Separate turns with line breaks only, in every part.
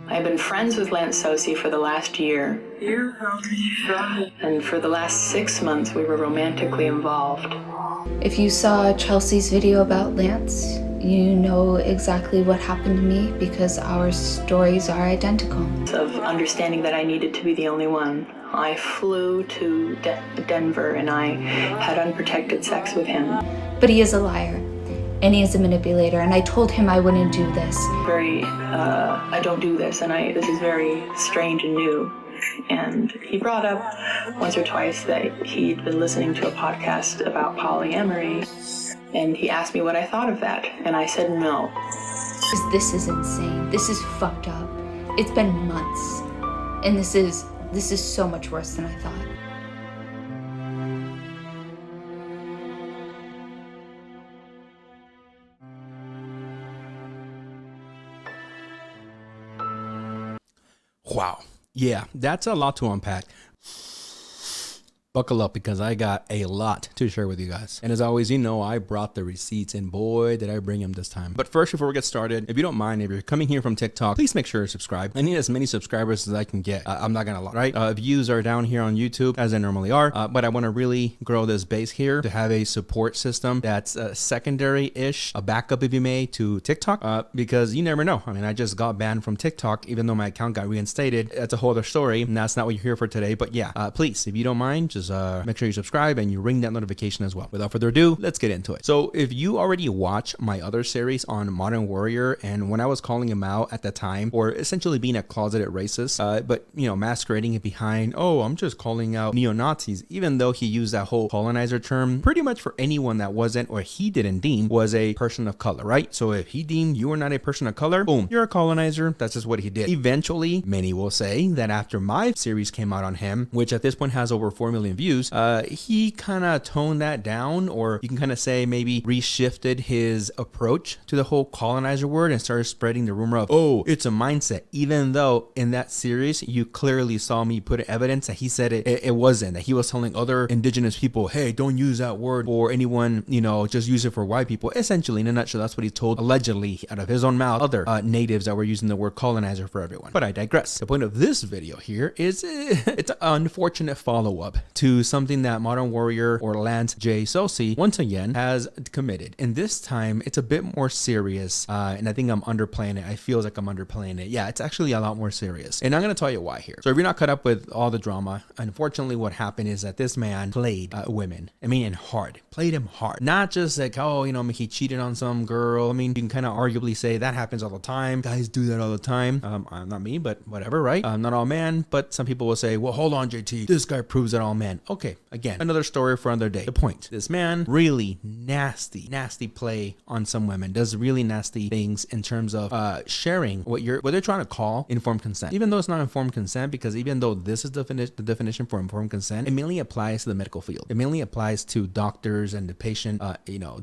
I've been friends with Lance Sosi for the last year. And for the last 6 months, we were romantically involved.
If you saw Chelsea's video about Lance, you know exactly what happened to me because our stories are identical.
Of understanding that I needed to be the only one, I flew to Denver and I had unprotected sex with him.
But he is a liar and he is a manipulator, and I told him I wouldn't do this.
I don't do this, and this is very strange and new. And he brought up once or twice that he'd been listening to a podcast about polyamory, and he asked me what I thought of that, and I said no.
This is insane. This is fucked up. It's been months, and this is so much worse than I thought.
Wow. Yeah, that's a lot to unpack. Buckle up because I got a lot to share with you guys. And as always, you know, I brought the receipts and boy, did I bring them this time. But first, before we get started, if you don't mind, if you're coming here from TikTok, please make sure to subscribe. I need as many subscribers as I can get. I'm not gonna lie, right? Views are down here on YouTube as they normally are, but I want to really grow this base here to have a support system that's secondary-ish, a backup if you may, to TikTok, because you never know. I mean, I just got banned from TikTok, even though my account got reinstated. That's a whole other story, and that's not what you're here for today. But yeah, please, if you don't mind, just make sure you subscribe and you ring that notification as well. Without further ado, let's get into it. So if you already watched my other series on Modern Warrior, and when I was calling him out at the time for essentially being a closeted racist, but you know, masquerading it behind, oh, I'm just calling out neo-Nazis, even though he used that whole colonizer term pretty much for anyone that wasn't, or he didn't deem, was a person of color, right? So if he deemed you were not a person of color, boom, you're a colonizer. That's just what he did. Eventually, many will say that after my series came out on him, which at this point has over 4 million views, he kind of toned that down, or you can kind of say maybe reshifted his approach to the whole colonizer word and started spreading the rumor of, oh, it's a mindset, even though in that series you clearly saw me put evidence that he said it wasn't, that he was telling other indigenous people, hey, don't use that word for anyone, you know, just use it for white people. Essentially, in a nutshell, that's what he told, allegedly, out of his own mouth, other natives that were using the word colonizer for everyone. But I digress. The point of this video here is it's an unfortunate follow-up to something that Modern Warrior, or Lance J. Sosi, once again has committed. And this time it's a bit more serious, and I think I'm underplaying it. I feel like I'm underplaying it. Yeah, it's actually a lot more serious, and I'm going to tell you why here. So if you're not caught up with all the drama, unfortunately what happened is that this man played women. I mean, and hard. Played him hard. Not just like, oh, you know, he cheated on some girl. I mean, you can kind of arguably say that happens all the time. Guys do that all the time. Not me, but whatever, right? Not all men, but some people will say, well, hold on, JT, this guy proves that all men. Okay, again, another story for another day. The point, this man really nasty play on some women, does really nasty things in terms of sharing what they're trying to call informed consent, even though it's not informed consent, because even though this is the definition for informed consent, it mainly applies to the medical field. It mainly applies to doctors and the patient,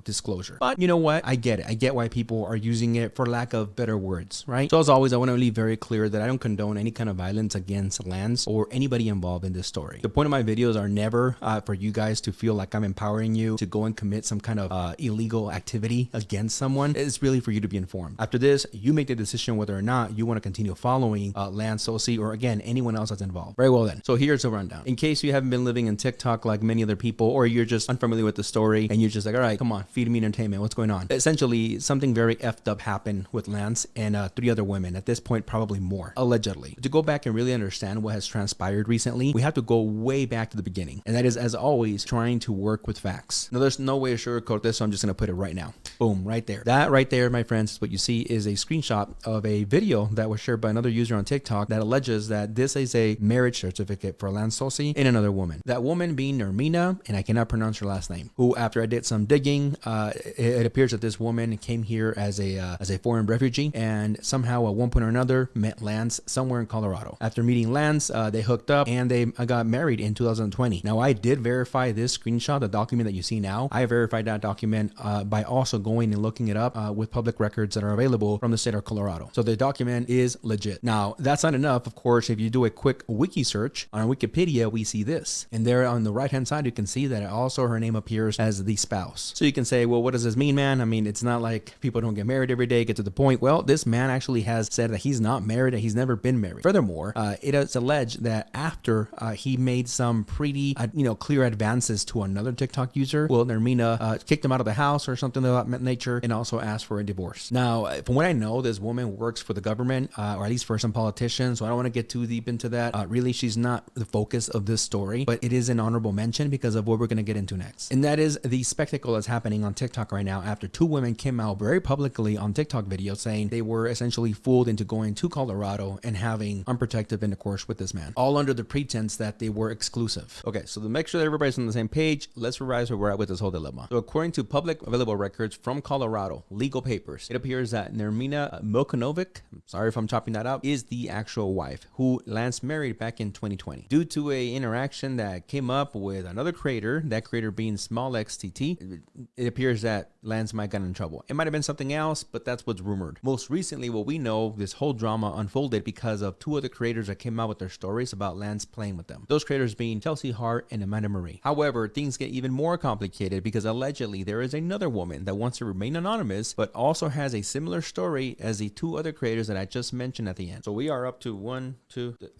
disclosure. But you know what? I get it. I get why people are using it, for lack of better words, right? So as always, I want to leave very clear that I don't condone any kind of violence against Lance or anybody involved in this story. The point of my videos are never for you guys to feel like I'm empowering you to go and commit some kind of illegal activity against someone. It's really for you to be informed. After this, you make the decision whether or not you want to continue following Lance Sosi, or again, anyone else that's involved. Very well then. So here's a rundown. In case you haven't been living in TikTok like many other people, or you're just unfamiliar with the story and you're just like, all right, come on, feed me entertainment. What's going on? Essentially, something very effed up happened with Lance and 3 other women. At this point, probably more, allegedly. To go back and really understand what has transpired recently, we have to go way back to the beginning. And that is, as always, trying to work with facts. Now, there's no way to sugarcoat this, so I'm just going to put it right now. Boom, right there. That right there, my friends, what you see is a screenshot of a video that was shared by another user on TikTok that alleges that this is a marriage certificate for Lance Sosi and another woman. That woman being Nermina, and I cannot pronounce her last name, who, after I did some digging, it appears that this woman came here as a foreign refugee, and somehow at one point or another met Lance somewhere in Colorado. After meeting Lance, they hooked up and they got married in 2012. 2020. Now, I did verify this screenshot, the document that you see now. I verified that document by also going and looking it up with public records that are available from the state of Colorado. So the document is legit. Now, that's not enough. Of course, if you do a quick wiki search on Wikipedia, we see this. And there on the right-hand side, you can see that also her name appears as the spouse. So you can say, well, what does this mean, man? I mean, it's not like people don't get married every day, get to the point. Well, this man actually has said that he's not married and he's never been married. Furthermore, it is alleged that after he made some pretty, clear advances to another TikTok user, well, Nermina kicked him out of the house or something of that nature and also asked for a divorce. Now, from what I know, this woman works for the government, or at least for some politicians, so I don't want to get too deep into that. Really, she's not the focus of this story, but it is an honorable mention because of what we're going to get into next. And that is the spectacle that's happening on TikTok right now after two women came out very publicly on TikTok videos saying they were essentially fooled into going to Colorado and having unprotected intercourse with this man, all under the pretense that they were exclusive. Okay, so to make sure that everybody's on the same page, let's revise where we're at with this whole dilemma. So according to public available records from Colorado, legal papers, it appears that Nermina Milkonovic, sorry if I'm chopping that out, is the actual wife who Lance married back in 2020. Due to a interaction that came up with another creator, that creator being SmallXTT, it appears that Lance might got in trouble. It might have been something else, but that's what's rumored. Most recently, what we know, this whole drama unfolded because of two other creators that came out with their stories about Lance playing with them. Those creators being Chelsea Hart and Amanda Marie. However, things get even more complicated because allegedly there is another woman that wants to remain anonymous, but also has a similar story as the two other creators that I just mentioned at the end. So we are up to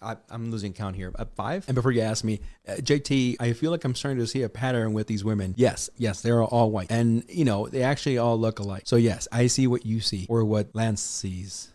I'm losing count here, up 5. And before you ask me, JT, I feel like I'm starting to see a pattern with these women. Yes, they're all white. And, they actually all look alike. So yes, I see what you see or what Lance sees.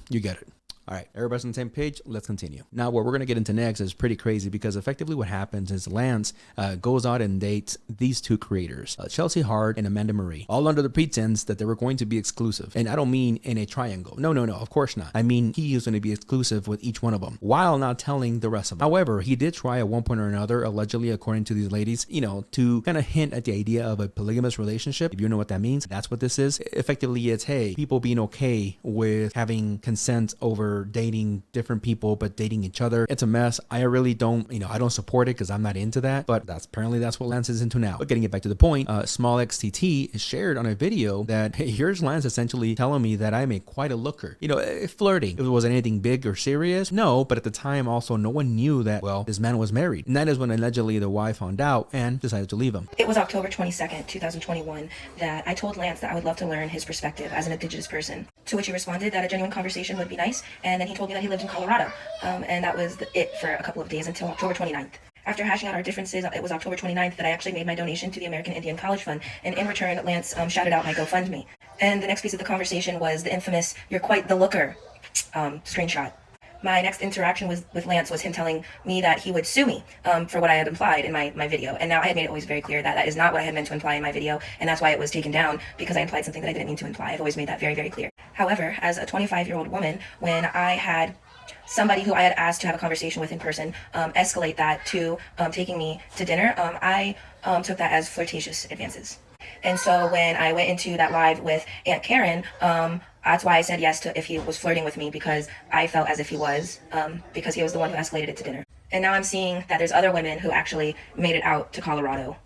You get it. All right, everybody's on the same page. Let's continue. Now, what we're going to get into next is pretty crazy because effectively what happens is Lance goes out and dates these two creators, Chelsea Hart and Amanda Marie, all under the pretense that they were going to be exclusive. And I don't mean in a triangle. No, of course not. I mean, he is going to be exclusive with each one of them while not telling the rest of them. However, he did try at one point or another, allegedly, according to these ladies, to kind of hint at the idea of a polygamous relationship. If you know what that means, that's what this is. Effectively, it's, hey, people being okay with having consent over dating different people but dating each other. It's a mess. I really don't I don't support it because I'm not into that, but that's what Lance is into now. But getting it back to the point, SmallXTT shared on a video that, hey, here's Lance essentially telling me that I'm quite a looker. Flirting. If it wasn't anything big or serious, no, but at the time also no one knew that, well, this man was married. And that is when allegedly the wife found out and decided to leave him.
It was October 22nd, 2021 that I told Lance that I would love to learn his perspective as an Indigenous person, to which he responded that a genuine conversation would be nice. And then he told me that he lived in Colorado. And that was it for a couple of days until October 29th. After hashing out our differences, it was October 29th that I actually made my donation to the American Indian College Fund. And in return, Lance shouted out my GoFundMe. And the next piece of the conversation was the infamous, "You're quite the looker," screenshot. My next interaction with Lance was him telling me that he would sue me for what I had implied in my video. And now I had made it always very clear that that is not what I had meant to imply in my video, and that's why it was taken down, because I implied something that I didn't mean to imply. I've always made that very, very clear. However, as a 25-year-old woman, when I had somebody who I had asked to have a conversation with in person escalate that to taking me to dinner, I took that as flirtatious advances. And so when I went into that live with Aunt Karen, that's why I said yes to if he was flirting with me, because I felt as if he was, because he was the one who escalated it to dinner. And now I'm seeing that there's other women who actually made it out to Colorado,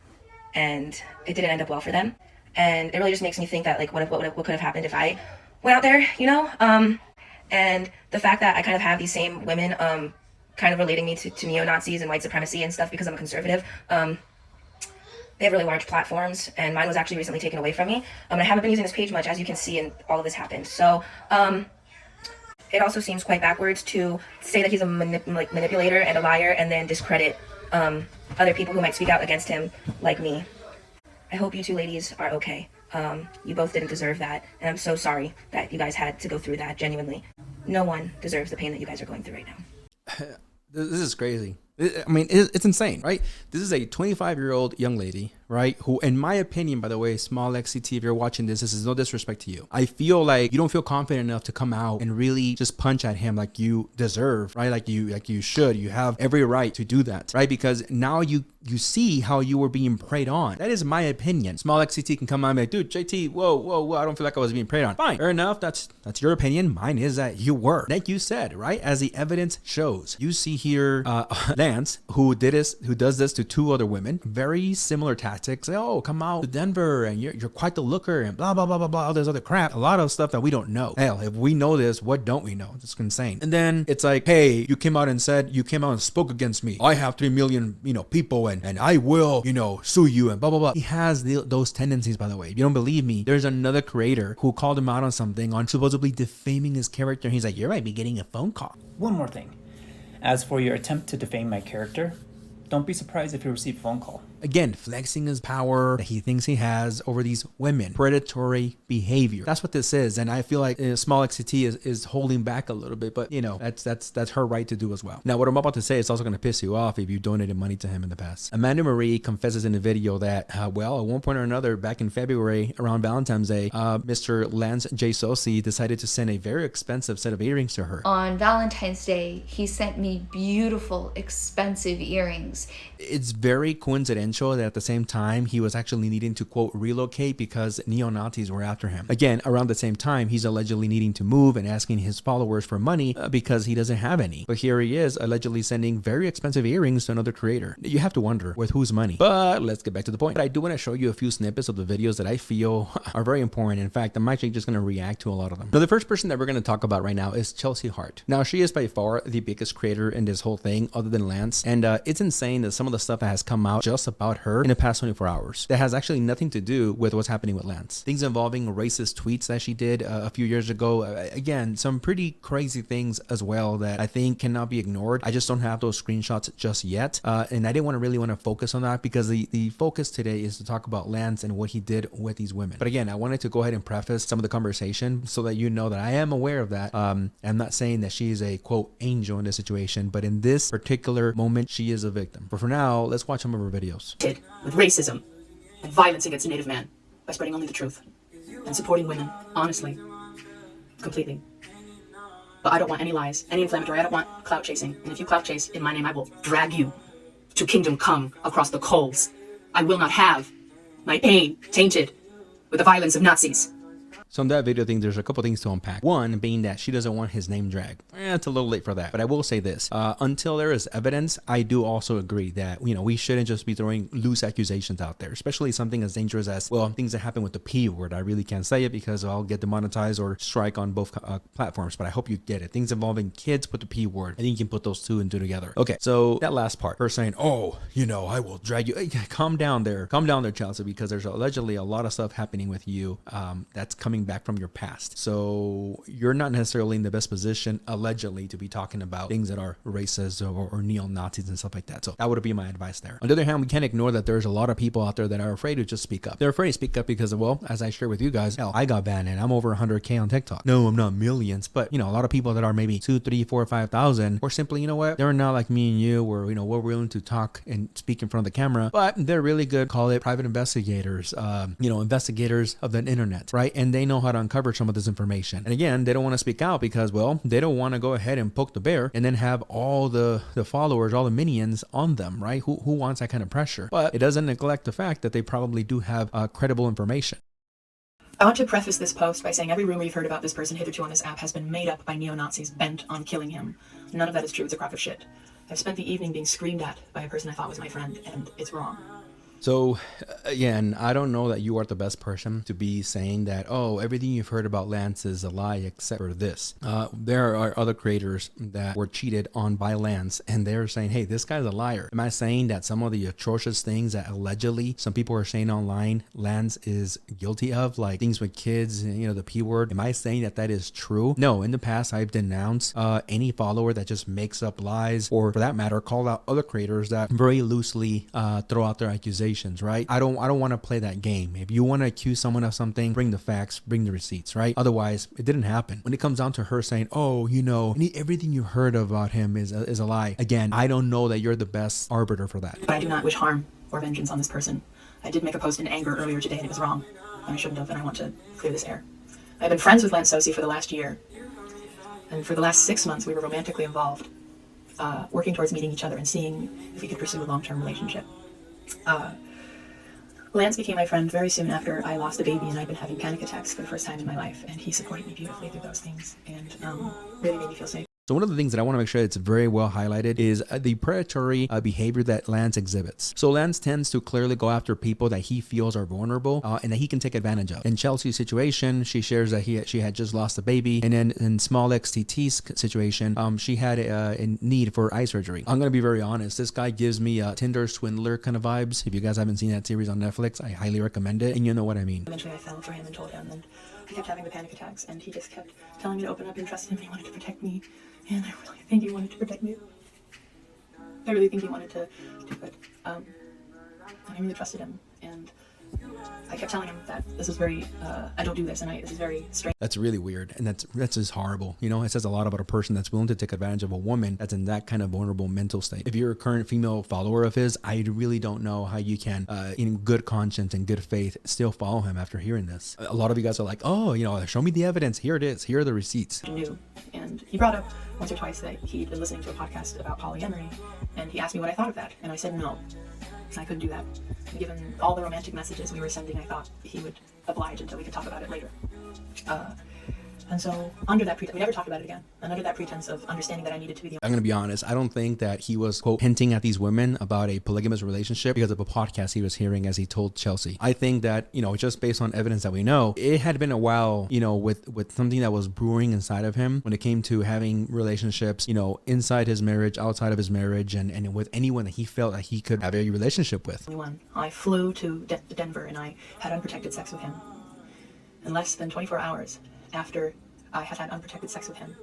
and it didn't end up well for them. And it really just makes me think that, like, what could have happened if I went out there, And the fact that I kind of have these same women kind of relating me to neo-Nazis and white supremacy and stuff because I'm a conservative, they have really large platforms, and mine was actually recently taken away from me. I haven't been using this page much, as you can see, and all of this happened. So it also seems quite backwards to say that he's a manipulator and a liar and then discredit other people who might speak out against him, like me. I hope you two ladies are okay. You both didn't deserve that, and I'm so sorry that you guys had to go through that, genuinely. No one deserves the pain that you guys are going through right now.
This is crazy. I mean, it's insane, right? This is a 25-year-old young lady, right? Who, in my opinion, by the way, SmallXTT, if you're watching this is no disrespect to you. I feel like you don't feel confident enough to come out and really just punch at him like you deserve, right? Like you should. You have every right to do that, right? Because now you see how you were being preyed on. That is my opinion. SmallXTT can come out and be like, dude, JT, whoa, I don't feel like I was being preyed on. Fine, fair enough. That's your opinion. Mine is that you were. Like you said, right? As the evidence shows, you see here, Lance, who does this to 2 other women, very similar tactics. Oh, come out to Denver and you're quite the looker and blah, blah, blah, blah, blah, all this other crap. A lot of stuff that we don't know. Hell, if we know this, what don't we know? It's insane. And then it's like, hey, you came out and spoke against me. I have 3 million, people and I will, sue you and blah, blah, blah. He has those tendencies, by the way. If you don't believe me, there's another creator who called him out on something, on supposedly defaming his character. And he's like, you might be getting a phone call.
One more thing. As for your attempt to defame my character, don't be surprised if you receive a phone call.
Again, flexing his power that he thinks he has over these women. Predatory behavior. That's what this is. And I feel like small XCT is holding back a little bit, but that's her right to do as well. Now, what I'm about to say is also going to piss you off if you donated money to him in the past. Amanda Marie confesses in the video that, at one point or another, back in February, around Valentine's Day, Mr. Lance J. Sosi decided to send a very expensive set of earrings to her.
On Valentine's Day, he sent me beautiful, expensive earrings.
It's very coincidental that at the same time he was actually needing to, quote, relocate because neo-Nazis were after him. Again, around the same time, he's allegedly needing to move and asking his followers for money because he doesn't have any. But here he is allegedly sending very expensive earrings to another creator. You have to wonder with whose money. But let's get back to the point. But I do want to show you a few snippets of the videos that I feel are very important. In fact, I'm actually just going to react to a lot of them. Now, the first person that we're going to talk about right now is Chelsea Hart. Now, she is by far the biggest creator in this whole thing other than Lance. And it's insane that some of the stuff that has come out just about her in the past 24 hours that has actually nothing to do with what's happening with Lance. Things involving racist tweets that she did a few years ago. Again, some pretty crazy things as well that I think cannot be ignored. I just don't have those screenshots just yet. And I didn't really want to focus on that because the focus today is to talk about Lance and what he did with these women. But again, I wanted to go ahead and preface some of the conversation so that you know that I am aware of that. I'm not saying that she is a, quote, angel in this situation, but in this particular moment, she is a victim. But for now, let's watch some of her videos.
With racism and violence against the native man by spreading only the truth and supporting women honestly, completely. But I don't want any lies, any inflammatory. I don't want clout chasing. And if you clout chase in my name, I will drag you to kingdom come across the coals. I will not have my pain tainted with the violence of Nazis.
So in that video thing, there's a couple things to unpack. One being that she doesn't want his name dragged. It's a little late for that, but I will say this. Until there is evidence, I do also agree that, we shouldn't just be throwing loose accusations out there, especially something as dangerous as, things that happen with the P word. I really can't say it because I'll get demonetized or strike on both platforms, but I hope you get it. Things involving kids with the P word. I think you can put those two and two together. Okay, so that last part, her saying, I will drag you. Hey, calm down there, Chelsea, because there's allegedly a lot of stuff happening with you that's coming back from your past. So you're not necessarily in the best position, allegedly, to be talking about things that are racist or neo-Nazis and stuff like that. So that would be my advice there. On the other hand, we can't ignore that there's a lot of people out there that are afraid to just speak up. They're afraid to speak up because, as I shared with you guys, hell, I got banned and I'm over 100K on TikTok. No, I'm not millions, but a lot of people that are maybe 2, 3, 4, 5,000, or simply, they're not like me and you, where, we're willing to talk and speak in front of the camera, but they're really good, call it private investigators, investigators of the internet, right? And they know how to uncover some of this information. And again, they don't want to speak out because, they don't want to go ahead and poke the bear and then have all the followers, all the minions on them, right? Who wants that kind of pressure? But it doesn't neglect the fact that they probably do have credible information.
I want to preface this post by saying every rumor you've heard about this person hitherto on this app has been made up by neo-Nazis bent on killing him. None of that is true. It's a crock of shit. I've spent the evening being screamed at by a person I thought was my friend, and it's wrong.
So again, I don't know that you are the best person to be saying that, everything you've heard about Lance is a lie except for this. There are other creators that were cheated on by Lance and they're saying, hey, this guy's a liar. Am I saying that some of the atrocious things that allegedly some people are saying online Lance is guilty of, like things with kids, the P word, am I saying that that is true? No, in the past I've denounced any follower that just makes up lies, or for that matter, called out other creators that very loosely throw out their accusations. Right? I don't want to play that game. If you want to accuse someone of something, bring the facts, bring the receipts, right? Otherwise, it didn't happen. When it comes down to her saying, everything you heard about him is a lie. Again, I don't know that you're the best arbiter for that.
But I do not wish harm or vengeance on this person. I did make a post in anger earlier today and it was wrong. And I shouldn't have, and I want to clear this air. I've been friends with Lance Sosi for the last year. And for the last 6 months, we were romantically involved, working towards meeting each other and seeing if we could pursue a long-term relationship. Lance became my friend very soon after I lost a baby, and I've been having panic attacks for the first time in my life, and he supported me beautifully through those things and really made me feel safe.
So one of the things that I want to make sure it's very well highlighted is the predatory behavior that Lance exhibits. So Lance tends to clearly go after people that he feels are vulnerable and that he can take advantage of. In Chelsea's situation, she shares that she had just lost a baby, and then in Small XTT's situation, she had a need for eye surgery. I'm gonna be very honest. This guy gives me Tinder swindler kind of vibes. If you guys haven't seen that series on Netflix, I highly recommend it, and you know what I mean.
Eventually, I fell for him and told him, and I kept having the panic attacks, and he just kept telling me to open up and trust him. He wanted to protect me. And I really think he wanted to protect me. I really think he wanted to do it. I really trusted him. And I kept telling him that this is very, I don't do this, and this is very strange.
That's really weird, and that's just horrible. You know, it says a lot about a person that's willing to take advantage of a woman that's in that kind of vulnerable mental state. If you're a current female follower of his, I really don't know how you can, in good conscience and good faith, still follow him after hearing this. A lot of you guys are like, oh, you know, show me the evidence. Here it is. Here are the receipts.
New. And he brought up once or twice that he'd been listening to a podcast about polyamory, and he asked me what I thought of that, and I said no. I couldn't do that. Given all the romantic messages we were sending, I thought he would oblige until we could talk about it later. And so, under that pretense, we never talked about it again. And under that pretense of understanding that I needed to be the...
I'm going to be honest. I don't think that he was, quote, hinting at these women about a polygamous relationship because of a podcast he was hearing as he told Chelsea. I think that, you know, just based on evidence that we know, it had been a while, you know, with something that was brewing inside of him when it came to having relationships, you know, inside his marriage, outside of his marriage, and with anyone that he felt that he could have a relationship with.
I flew to Denver and I had unprotected sex with him. In less than 24 hours after I had unprotected sex with him,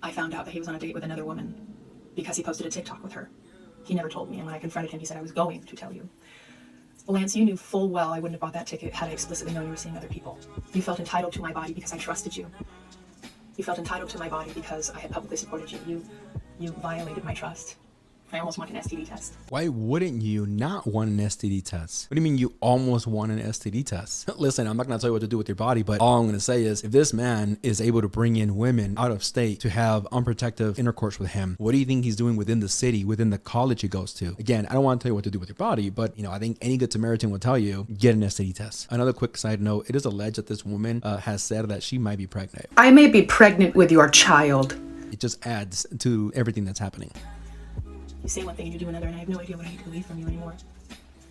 I found out that he was on a date with another woman because he posted a TikTok with her. He never told me, and when I confronted him, he said, I was going to tell you. Well, Lance, you knew full well I wouldn't have bought that ticket had I explicitly known you were seeing other people. You felt entitled to my body because I trusted you. You felt entitled to my body because I had publicly supported you. You violated my trust. I almost want an STD test.
Why wouldn't you not want an STD test? What do you mean you almost want an STD test? Listen, I'm not going to tell you what to do with your body, but all I'm going to say is if this man is able to bring in women out of state to have unprotected intercourse with him, what do you think he's doing within the city, within the college he goes to? Again, I don't want to tell you what to do with your body, but you know, I think any good Samaritan will tell you, get an STD test. Another quick side note, it is alleged that this woman has said that she might be pregnant.
I may be pregnant with your child.
It just adds to everything that's happening.
You say one thing and you do another, and I have no idea what I need to believe from you anymore.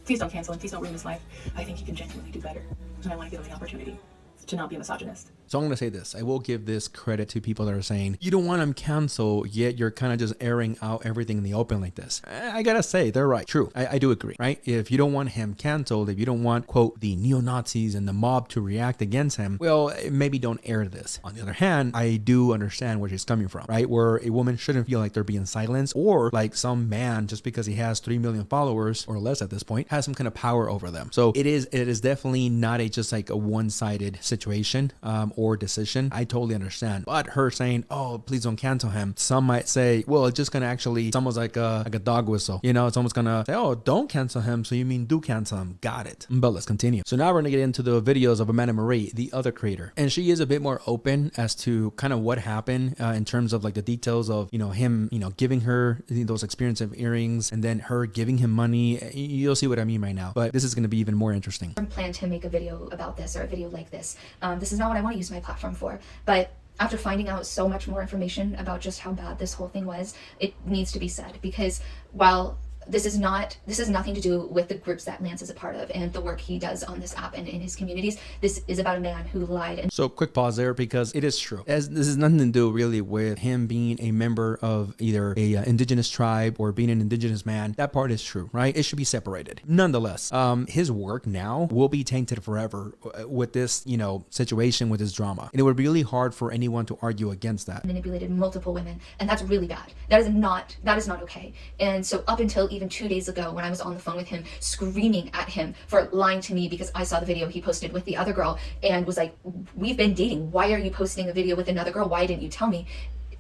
Please don't cancel him. Please don't ruin his life. I think he can genuinely do better, and I want to give him the opportunity to not be a misogynist.
So I'm going to say this. I will give this credit to people that are saying, you don't want him canceled, yet you're kind of just airing out everything in the open like this. I got to say, they're right. True. I do agree, right? If you don't want him canceled, if you don't want, quote, the neo-Nazis and the mob to react against him, well, maybe don't air this. On the other hand, I do understand where she's coming from, right? Where a woman shouldn't feel like they're being silenced, or like some man, just because he has 3 million followers or less at this point, has some kind of power over them. So it is definitely not just like a one-sided situation or decision. I totally understand. But her saying, oh, please don't cancel him, some might say, well, it's just gonna actually, it's almost like a dog whistle. You know, it's almost gonna say, oh, don't cancel him, so you mean do cancel him. Got it. But let's continue. So now we're gonna get into the videos of Amanda Marie, the other creator. And she is a bit more open as to kind of what happened in terms of like the details of, you know, him, you know, giving her those expensive earrings and then her giving him money. You'll see what I mean right now. But this is gonna be even more interesting.
I plan to make a video about this, or a video like this. This is not what I want to use my platform for, but after finding out so much more information about just how bad this whole thing was, it needs to be said, because while this is nothing to do with the groups that Lance is a part of and the work he does on this app and in his communities. This is about a man who lied. And
so quick pause there, because it is true. As this has nothing to do really with him being a member of either a indigenous tribe or being an indigenous man. That part is true, right? It should be separated. Nonetheless, his work now will be tainted forever with this, you know, situation, with his drama. And it would be really hard for anyone to argue against that.
Manipulated multiple women, and that's really bad. That is not okay. And so up until even 2 days ago, when I was on the phone with him, screaming at him for lying to me because I saw the video he posted with the other girl and was like, we've been dating. Why are you posting a video with another girl? Why didn't you tell me?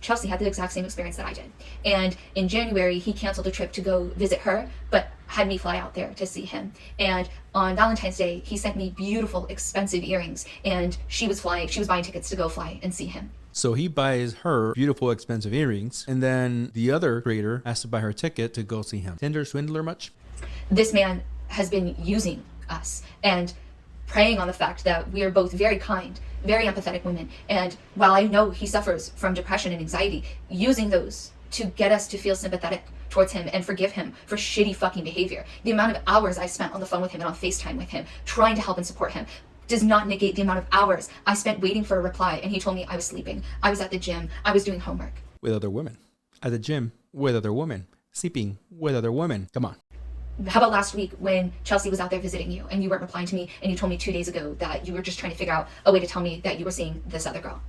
Chelsea had the exact same experience that I did. And in January, he canceled a trip to go visit her, but had me fly out there to see him. And on Valentine's Day, he sent me beautiful, expensive earrings, and she was buying tickets to go fly and see him.
So he buys her beautiful, expensive earrings, and then the other creator has to buy her ticket to go see him. Tinder swindler much?
This man has been using us, and preying on the fact that we are both very kind, very empathetic women. And while I know he suffers from depression and anxiety, using those to get us to feel sympathetic towards him and forgive him for shitty fucking behavior. The amount of hours I spent on the phone with him and on FaceTime with him, trying to help and support him, does not negate the amount of hours I spent waiting for a reply. And he told me I was sleeping, I was at the gym, I was doing homework.
With other women. At the gym, with other women. Sleeping with other women. Come on.
How about last week when Chelsea was out there visiting you and you weren't replying to me, and you told me 2 days ago that you were just trying to figure out a way to tell me that you were seeing this other girl?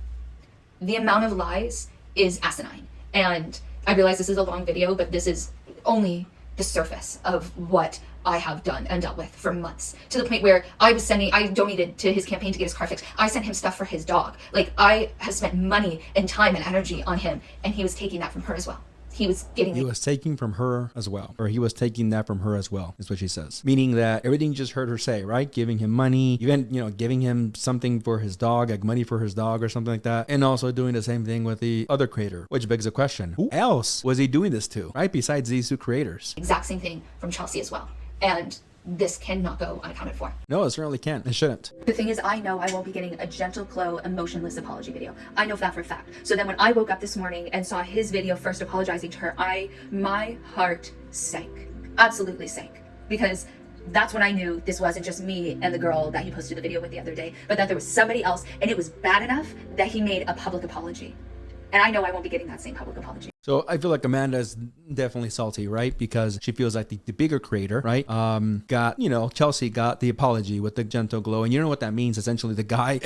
The amount of lies is asinine. And I realize this is a long video, but this is only the surface of what I have done and dealt with for months, to the point where I donated to his campaign to get his car fixed. I sent him stuff for his dog. Like, I have spent money and time and energy on him, and he was taking that from her as well. He was taking from her as well, or he was taking that from her as well, is what she says. Meaning that everything you just heard her say, right? Giving him money, even, giving him something for his dog, like money for his dog or something like that. And also doing the same thing with the other creator, which begs a question. Who else was he doing this to, right? Besides these two creators. Exact same thing from Chelsea as well. And this cannot go unaccounted for.
No, it certainly can't. It shouldn't.
The thing is, I know I won't be getting a gentle, glow, emotionless apology video. I know that for a fact. So then when I woke up this morning and saw his video first apologizing to her, my heart sank. Absolutely sank. Because that's when I knew this wasn't just me and the girl that he posted the video with the other day, but that there was somebody else, and it was bad enough that he made a public apology. And I know I won't be getting that same public apology.
So I feel like Amanda's definitely salty, right? Because she feels like the bigger creator, right? Chelsea got the apology with the gentle glow. And you know what that means? Essentially, the guy,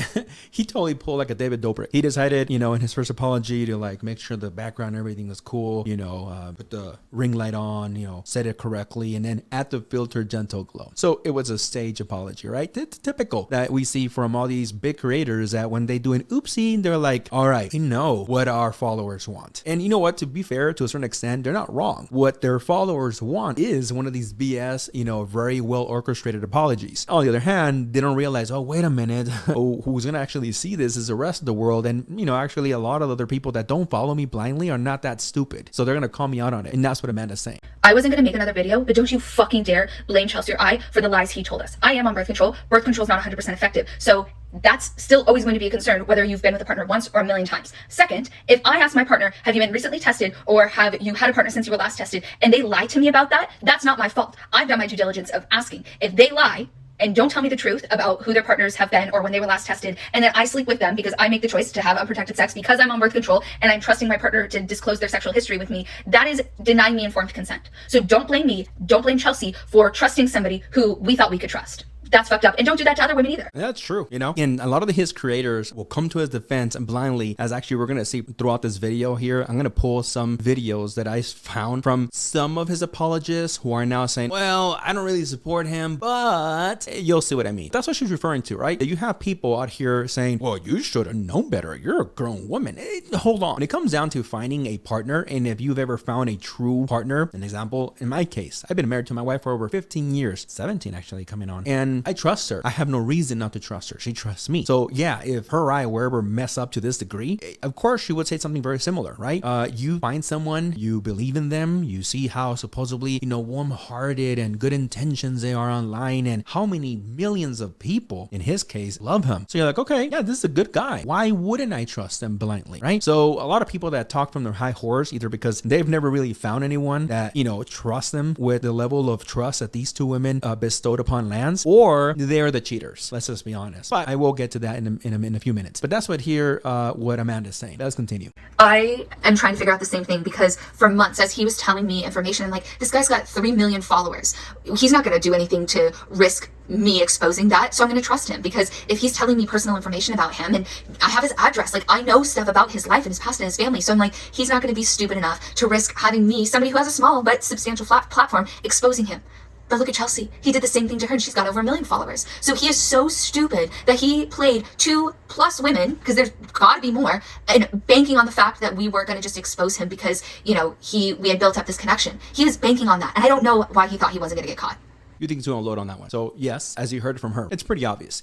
he totally pulled like a David Dobrik. He decided, in his first apology to like make sure the background and everything was cool, put the ring light on, said it correctly, and then add the filter gentle glow. So it was a stage apology, right? It's typical that we see from all these big creators that when they do an oopsie, they're like, all right, we know what our followers want. And you know what? To be fair, to a certain extent, they're not wrong. What their followers want is one of these BS, very well orchestrated apologies. On the other hand, they don't realize, oh, wait a minute, who's gonna actually see this is the rest of the world. And actually a lot of other people that don't follow me blindly are not that stupid. So they're gonna call me out on it. And that's what Amanda's saying.
I wasn't gonna make another video, but don't you fucking dare blame Chelsea or I for the lies he told us. I am on birth control. Birth control is not 100% effective. So that's still always going to be a concern, whether you've been with a partner once or a million times. Second, if I ask my partner, have you been recently tested, or have you had a partner since you were last tested, and they lie to me about that, that's not my fault. I've done my due diligence of asking. If they lie and don't tell me the truth about who their partners have been or when they were last tested, and then I sleep with them because I make the choice to have unprotected sex because I'm on birth control and I'm trusting my partner to disclose their sexual history with me, that is denying me informed consent. So don't blame me, don't blame Chelsea for trusting somebody who we thought we could trust. That's fucked up. And don't do that to other women either.
That's true. And a lot of his creators will come to his defense and blindly, as actually we're going to see throughout this video here. I'm going to pull some videos that I found from some of his apologists who are now saying, well, I don't really support him, but you'll see what I mean. That's what she's referring to, right? You have people out here saying, well, you should have known better. You're a grown woman. Hold on. When it comes down to finding a partner, and if you've ever found a true partner, an example, in my case, I've been married to my wife for over 15 years, 17 actually coming on. And I trust her. I have no reason not to trust her. She trusts me. So yeah, if her or I were ever mess up to this degree, of course she would say something very similar, right? You find someone, you believe in them, you see how supposedly, warm-hearted and good intentions they are online, and how many millions of people, in his case, love him. So you're like, okay, yeah, this is a good guy. Why wouldn't I trust them blindly, right? So a lot of people that talk from their high horse, either because they've never really found anyone that, trusts them with the level of trust that these two women bestowed upon Lance, or they're the cheaters. Let's just be honest. But I will get to that in a few minutes. But that's what Amanda's saying. Let's continue.
I am trying to figure out the same thing, because for months, as he was telling me information, I'm like, this guy's got 3 million followers. He's not going to do anything to risk me exposing that. So I'm going to trust him, because if he's telling me personal information about him, and I have his address, like I know stuff about his life and his past and his family. So I'm like, he's not going to be stupid enough to risk having me, somebody who has a small but substantial platform, exposing him. But look at Chelsea. He did the same thing to her, and she's got over 1 million followers. So he is so stupid that he played 2+ women, because there's got to be more, and banking on the fact that we were going to just expose him because, we had built up this connection. He was banking on that, and I don't know why he thought he wasn't going to get caught.
You think he's gonna load on that one? So yes, as you heard from her, it's pretty obvious.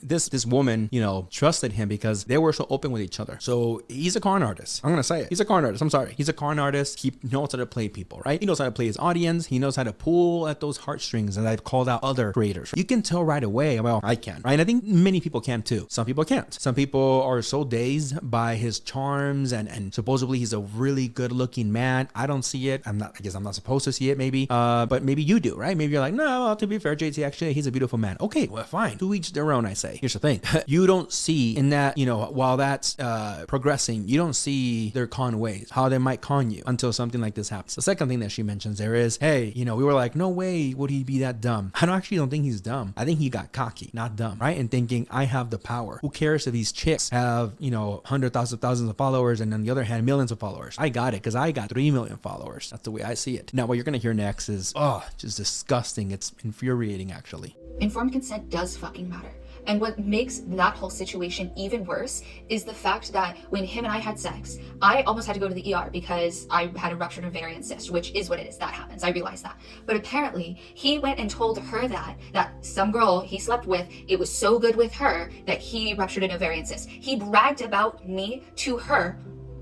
This woman, you know, trusted him because they were so open with each other. So he's a con artist. I'm gonna say it. He's a con artist. I'm sorry. He's a con artist. He knows how to play people, right? He knows how to play his audience. He knows how to pull at those heartstrings. And I've called out other creators. You can tell right away. Well, I can, right? I think many people can too. Some people can't. Some people are so dazed by his charms and supposedly he's a really good looking man. I don't see it. I guess I'm not supposed to see it maybe. But maybe you do, right? Maybe you're like, no, well, to be fair, JT, actually, he's a beautiful man. Okay, well, fine. To each their own, I say. Here's the thing. You don't see in that, you know, while that's progressing, you don't see their con ways, how they might con you until something like this happens. The second thing that she mentions there is, hey, you know, we were like, no way would he be that dumb. I actually don't think he's dumb. I think he got cocky, not dumb, right? And thinking, I have the power. Who cares if these chicks have, you know, hundreds of thousands of followers and on the other hand, millions of followers? I got it because I got 3 million followers. That's the way I see it. Now, what you're going to hear next is, just disgusting. It's infuriating, actually.
Informed consent does fucking matter. And what makes that whole situation even worse is the fact that when him and I had sex, I almost had to go to the ER because I had a ruptured ovarian cyst, which is what it is. That happens. I realize that. But apparently he went and told her that some girl he slept with, it was so good with her that he ruptured an ovarian cyst. He bragged about me to her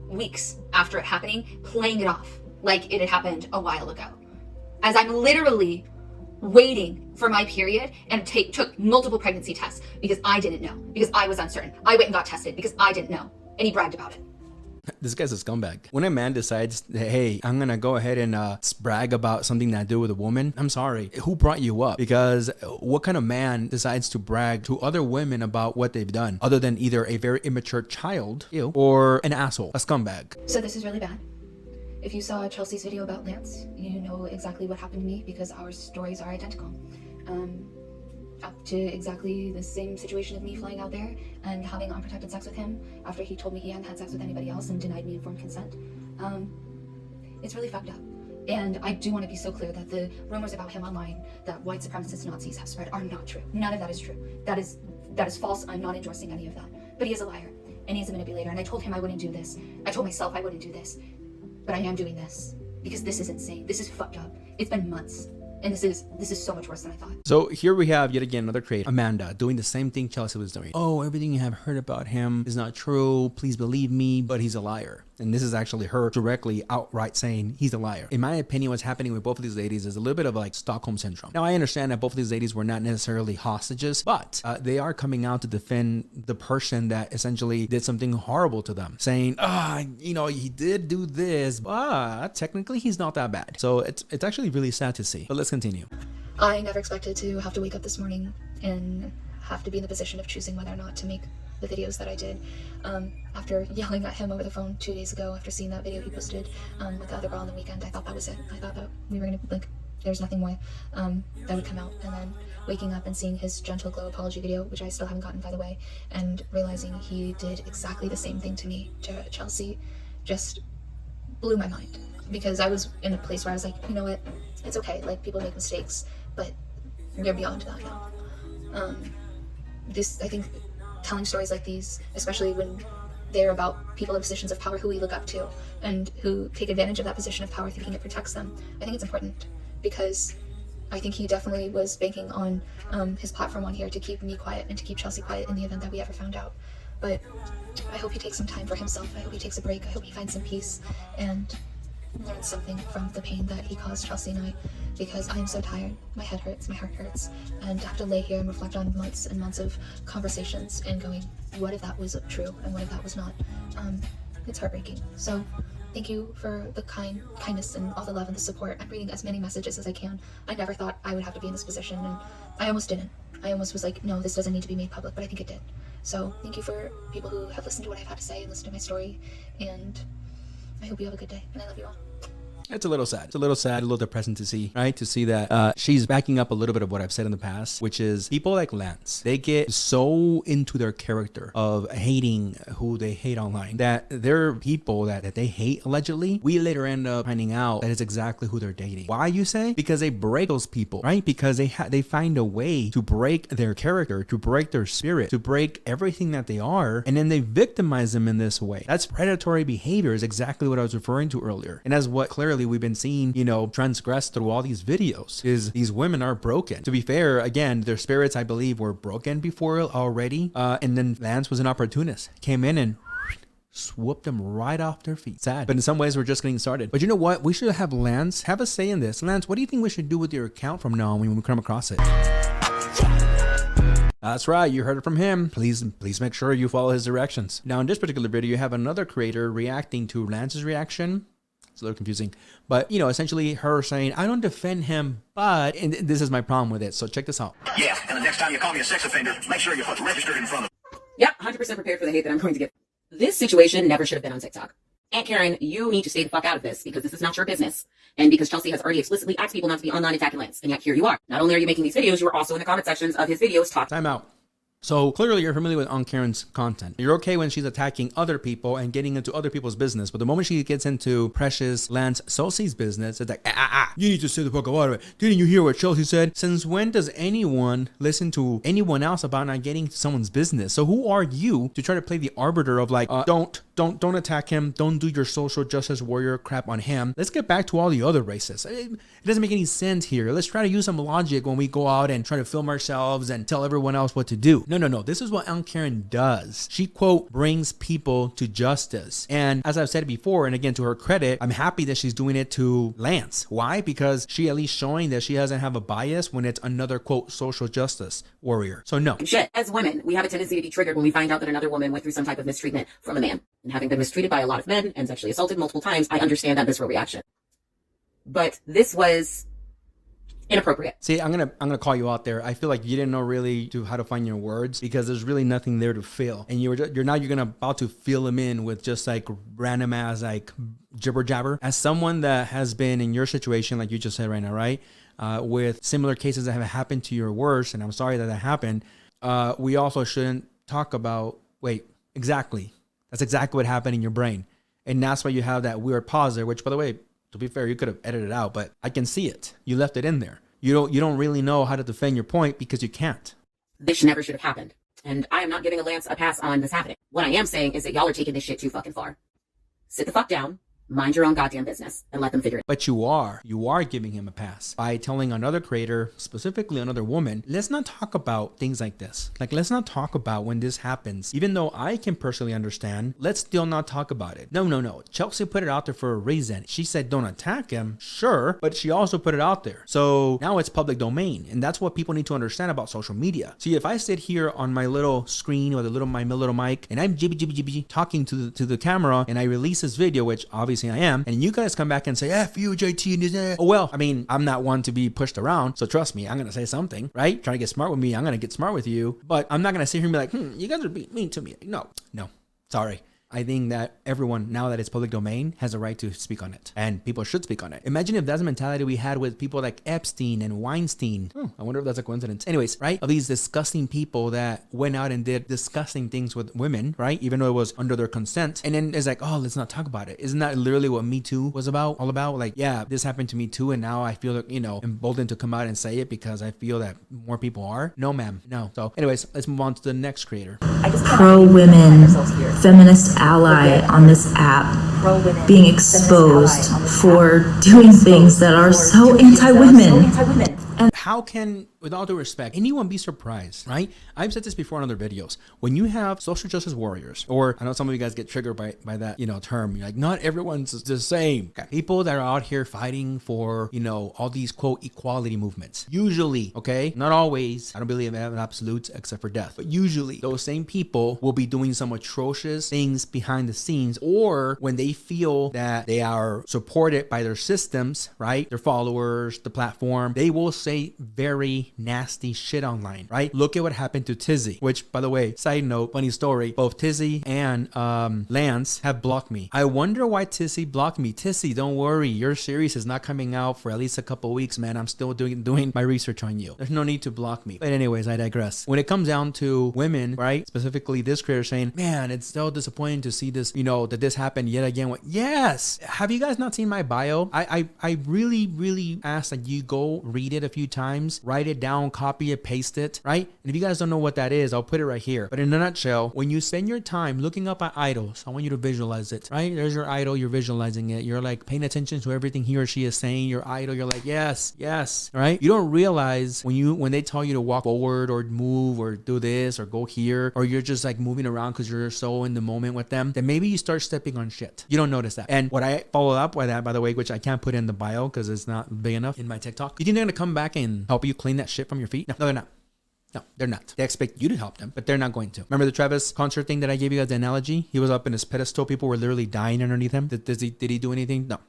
weeks after it happening, playing it off like it had happened a while ago. As I'm literally waiting for my period and took multiple pregnancy tests because I didn't know, because I was uncertain. I went and got tested because I didn't know, and he bragged about it.
This guy's a scumbag. When a man decides that, hey, I'm gonna go ahead and brag about something that I do with a woman, I'm sorry, who brought you up? Because what kind of man decides to brag to other women about what they've done other than either a very immature child or an asshole, a scumbag?
So this is really bad. If you saw Chelsea's video about Lance, you know exactly what happened to me because our stories are identical. Up to exactly the same situation of me flying out there and having unprotected sex with him after he told me he hadn't had sex with anybody else and denied me informed consent. It's really fucked up. And I do want to be so clear that the rumors about him online that white supremacist Nazis have spread are not true. None of that is true. That is false. I'm not endorsing any of that. But he is a liar and he's a manipulator. And I told him I wouldn't do this. I told myself I wouldn't do this. But I am doing this because this is insane. This is fucked up. It's been months. And this is so much worse than I thought.
So here we have yet again another creator, Amanda, doing the same thing Chelsea was doing. Oh, everything you have heard about him is not true. Please believe me, but he's a liar. And this is actually her directly outright saying he's a liar. In my opinion, what's happening with both of these ladies is a little bit of like Stockholm syndrome. Now, I understand that both of these ladies were not necessarily hostages, but they are coming out to defend the person that essentially did something horrible to them, saying, you know, he did do this, but technically he's not that bad. So it's actually really sad to see. But let's continue.
I never expected to have to wake up this morning and have to be in the position of choosing whether or not to make the videos that I did. After yelling at him over the phone 2 days ago, after seeing that video he posted with the other girl on the weekend, I thought that was it. I thought that we were gonna, like, there's nothing more that would come out. And then waking up and seeing his gentle glow apology video, which I still haven't gotten, by the way, and realizing he did exactly the same thing to me, to Chelsea, just blew my mind. Because I was in a place where I was like, you know what, it's okay, like, people make mistakes, but we're beyond that now. I think telling stories like these, especially when they're about people in positions of power who we look up to and who take advantage of that position of power thinking it protects them, I think it's important because I think he definitely was banking on his platform on here to keep me quiet and to keep Chelsea quiet in the event that we ever found out. But I hope he takes some time for himself. I hope he takes a break. I hope he finds some peace and learn something from the pain that he caused Chelsea and I, because I am so tired. My head hurts, my heart hurts, and to have to lay here and reflect on months and months of conversations and going, what if that was true and what if that was not? It's heartbreaking. So thank you for the kindness and all the love and the support. I'm reading as many messages as I can. I never thought I would have to be in this position, and I almost didn't. I almost was like, no, this doesn't need to be made public, but I think it did. So thank you for people who have listened to what I've had to say and listened to my story, and I hope you have a good day, and I love you all.
It's a little sad. It's a little sad, a little depressing to see, right? To see that she's backing up a little bit of what I've said in the past, which is people like Lance, they get so into their character of hating who they hate online that they're people that they hate allegedly. We later end up finding out that it's exactly who they're dating. Why, you say? Because they break those people, right? Because they find a way to break their character, to break their spirit, to break everything that they are, and then they victimize them in this way. That's predatory behavior, is exactly what I was referring to earlier. And that's what clearly clearly we've been seeing, you know, transgress through all these videos is these women are broken. To be fair, again, their spirits, I believe, were broken before already. And then Lance was an opportunist, came in and swooped them right off their feet. Sad. But in some ways, we're just getting started. But you know what? We should have Lance have a say in this. Lance, what do you think we should do with your account from now on when we come across it? That's right, you heard it from him. Please make sure you follow his directions. Now, in this particular video, you have another creator reacting to Lance's reaction. It's a little confusing, but you know, essentially her saying, I don't defend him, but, and this is my problem with it. So check this out.
Yeah, and the next time you call me a sex offender, make sure you're registered in front of.
Yep, 100% prepared for the hate that I'm going to get. This situation never should have been on TikTok. Aunt Karen, you need to stay the fuck out of this because this is not your business. And because Chelsea has already explicitly asked people not to be online attacking Lance. And yet here you are. Not only are you making these videos, you are also in the comment sections of his videos talking.
Time out. So clearly you're familiar with Aunt Karen's content. You're okay when she's attacking other people and getting into other people's business. But the moment she gets into Precious Lance Sosie's business, it's like, you need to stay the fuck out of it. Didn't you hear what Chelsea said? Since when does anyone listen to anyone else about not getting to someone's business? So who are you to try to play the arbiter of like, don't attack him. Don't do your social justice warrior crap on him. Let's get back to all the other races. It doesn't make any sense here. Let's try to use some logic when we go out and try to film ourselves and tell everyone else what to do. No. This is what Aunt Karen does. She, quote, brings people to justice. And as I've said before, and again, to her credit, I'm happy that she's doing it to Lance. Why? Because she at least showing that she doesn't have a bias when it's another, quote, social justice warrior. So no.
Shit. As women, we have a tendency to be triggered when we find out that another woman went through some type of mistreatment from a man. And having been mistreated by a lot of men and sexually assaulted multiple times, I understand that visceral reaction. But this was inappropriate.
See, I'm gonna call you out there. I feel like you didn't know really how to find your words because there's really nothing there to fill, and you're about to fill them in with just like random ass like jibber jabber. As someone that has been in your situation, like you just said right now, right, with similar cases that have happened to your worst, and I'm sorry that happened. We also shouldn't talk about. Wait, exactly. That's exactly what happened in your brain, and that's why you have that weird pause there. Which, by the way, to be fair, you could have edited it out, but I can see it. You left it in there. You don't really know how to defend your point because you can't.
This never should have happened. And I am not giving a Lance a pass on this happening. What I am saying is that y'all are taking this shit too fucking far. Sit the fuck down. Mind your own goddamn business and let them figure it out.
But you are giving him a pass by telling another creator, specifically another woman, let's not talk about things like this. Like, let's not talk about when this happens. Even though I can personally understand, let's still not talk about it. No. Chelsea put it out there for a reason. She said, don't attack him. Sure. But she also put it out there. So now it's public domain. And that's what people need to understand about social media. See, if I sit here on my little screen with my little mic and I'm jibby talking to the camera and I release this video, which obviously I am, and you guys come back and say, F you, JT. Oh, well, I mean, I'm not one to be pushed around, so trust me, I'm going to say something, right? Trying to get smart with me, I'm going to get smart with you, but I'm not going to sit here and be like, you guys are being mean to me. No, sorry. I think that everyone, now that it's public domain, has a right to speak on it. And people should speak on it. Imagine if that's the mentality we had with people like Epstein and Weinstein. I wonder if that's a coincidence. Anyways, right? Of these disgusting people that went out and did disgusting things with women, right? Even though it was under their consent. And then it's like, oh, let's not talk about it. Isn't that literally what Me Too was all about? Like, yeah, this happened to me too. And now I feel, emboldened to come out and say it because I feel that more people are. No, ma'am. No. So anyways, let's move on to the next creator.
Pro-women, feminist ally on this app being exposed for doing things that are so anti-women.
How can, with all due respect, anyone be surprised, right? I've said this before in other videos. When you have social justice warriors, or I know some of you guys get triggered by that, term. You're like, not everyone's the same. Okay. People that are out here fighting for, all these, quote, equality movements. Usually, okay, not always. I don't believe in absolutes except for death. But usually, those same people will be doing some atrocious things behind the scenes, or when they feel that they are supported by their systems, right? Their followers, the platform, they will say very nasty shit online, right? Look at what happened to Tizzy, which, by the way, side note, funny story, both Tizzy and Lance have blocked me. I wonder why Tizzy blocked me. Tizzy, don't worry, your series is not coming out for at least a couple weeks, man. I'm still doing my research on you. There's no need to block me. But anyways, I digress. When it comes down to women, right, specifically this creator saying, man, it's so disappointing to see this, that this happened yet again. Yes. Have you guys not seen my bio? I really ask that you go read it few times, write it down, copy it, paste it, right? And if you guys don't know what that is, I'll put it right here. But in a nutshell, when you spend your time looking up at idols, I want you to visualize it, right? There's your idol, you're visualizing it. You're like paying attention to everything he or she is saying. Your idol, you're like, yes, yes, right? You don't realize when they tell you to walk forward or move or do this or go here, or you're just like moving around because you're so in the moment with them, then maybe you start stepping on shit. You don't notice that. And what I follow up with that, by the way, which I can't put in the bio because it's not big enough in my TikTok. You think they're gonna come back and help you clean that shit from your feet? No, they're not. No, they're not. They expect you to help them, but they're not going to. Remember the Travis concert thing that I gave you guys the analogy? He was up in his pedestal. People were literally dying underneath him. Did he do anything? No.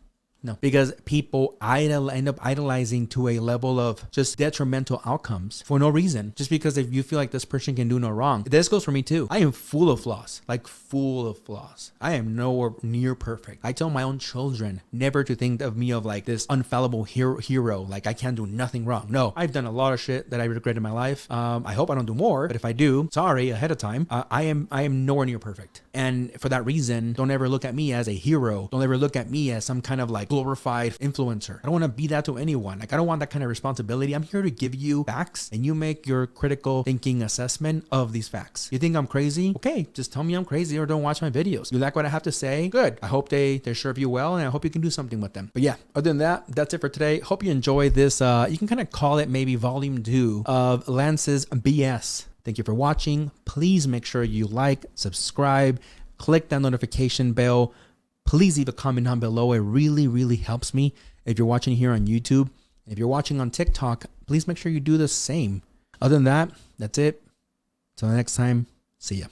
No, because people end up idolizing to a level of just detrimental outcomes for no reason. Just because if you feel like this person can do no wrong. This goes for me too. I am full of flaws, like full of flaws. I am nowhere near perfect. I tell my own children never to think of me of like this infallible hero. Like I can't do nothing wrong. No, I've done a lot of shit that I regret in my life. I hope I don't do more, but if I do, sorry ahead of time. I am nowhere near perfect. And for that reason, don't ever look at me as a hero. Don't ever look at me as some kind of like glorified influencer. I don't want to be that to anyone. Like I don't want that kind of responsibility. I'm here to give you facts and you make your critical thinking assessment of these facts. You think I'm crazy? Okay, just tell me I'm crazy or don't watch my videos. You like what I have to say? Good. I hope they serve you well and I hope you can do something with them. But yeah, other than that, that's it for today. Hope you enjoy this. You can kind of call it maybe volume 2 of Lance's BS. Thank you for watching. Please make sure you like, subscribe, click that notification bell. Please leave a comment down below. It really, really helps me. If you're watching here on YouTube, if you're watching on TikTok, please make sure you do the same. Other than that, that's it. Till next time, see ya.